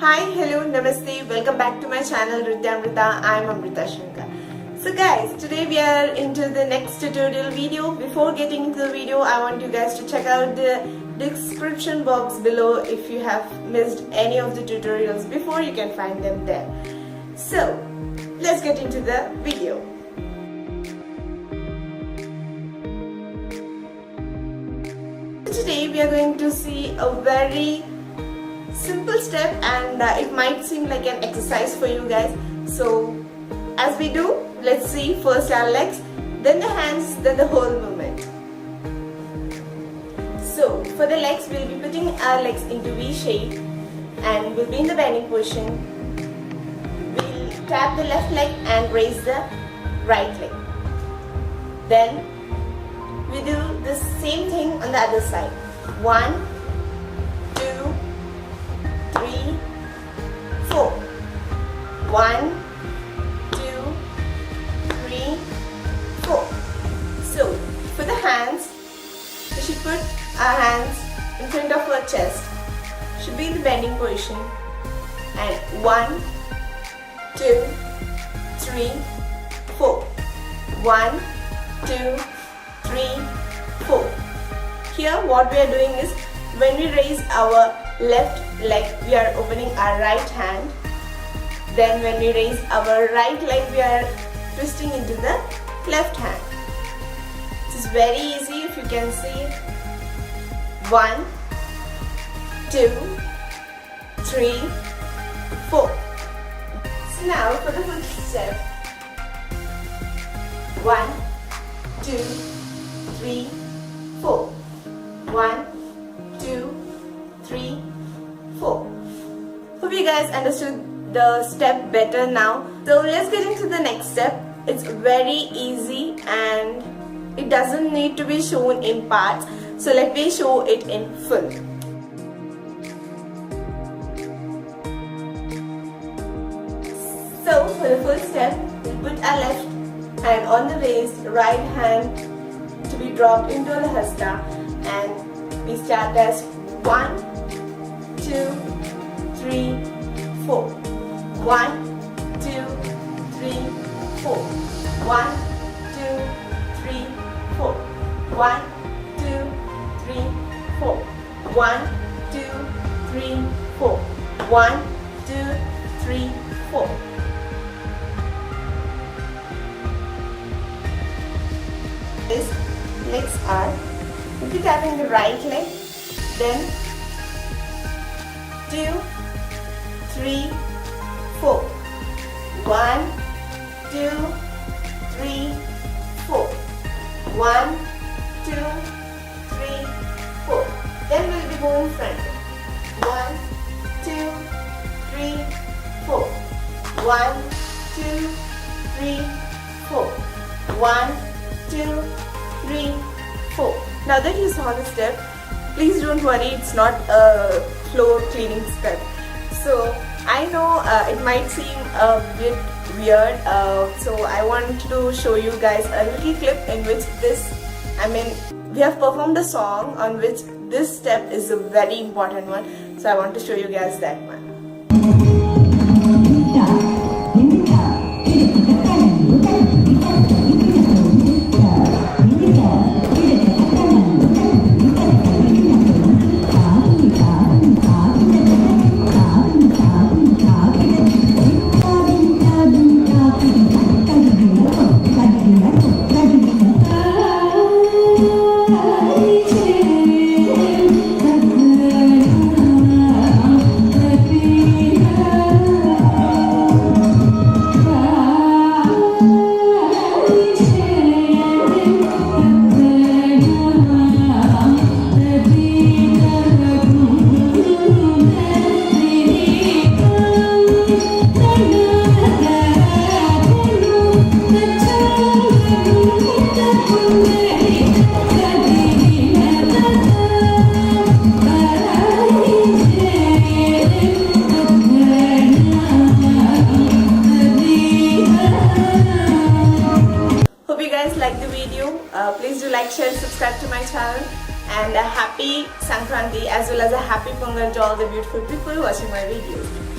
Hi, hello, namaste, welcome back to my channel Nruthyamrutha. I am Amrutha Sankar. So guys, today we are into the next tutorial video. Before getting into the video, I want you guys to check out the description box below. If you have missed any of the tutorials before, you can find them there. So, let's get into the video. Today we are going to see a very simple step, and it might seem like an exercise for you guys. So as we do, let's see first our legs, then the hands, then the whole movement. So for the legs, we'll be putting our legs into V shape and we'll be in the bending position. We'll tap the left leg and raise the right leg. Then we do the same thing on the other side. 1, 2, 3, 4. 1, 2, 3, 4. So for the hands, we should put our hands in front of our chest. Should be in the bending position. And 1, 2, 3, 4. 1, 2, 3, 4. Here what we are doing is, when we raise our left leg, we are opening our right hand. Then when we raise our right leg, we are twisting into the left hand. This is very easy if you can see. 1, 2, 3, 4. So now for the full step. 1, 2, 3, 4. 1, 2, 3, 4. Hope you guys understood the step better now. So let's get into the next step. It's very easy and it doesn't need to be shown in parts. So let me show it in full. So for the first step, we put our left hand on the waist, right hand to be dropped into the hasta, and we start as 1, 2, 3, 4. 1, 2, 3, 4. 1, 2, 3, 4. 1, 2, 3, 4. 1, 2, 3, 4. 1, 2, 3, 4. Legs are, we'll be tapping the right leg, then 2, 3, 4. 1, 2, 3, 4. 1, 2, 3, 4. Then we'll be going front. 1, 2, 3, 4. 1, 2, 3, 4. 1, 2, 3, 4. Now that you saw the step, please don't worry, it's not a floor cleaning step. So I know it might seem a bit weird, so I want to show you guys a little clip in which we have performed a song on which this step is a very important one. So I want to show you guys that one. and a happy Sankranti as well as a happy Pongal to all the beautiful people watching my videos.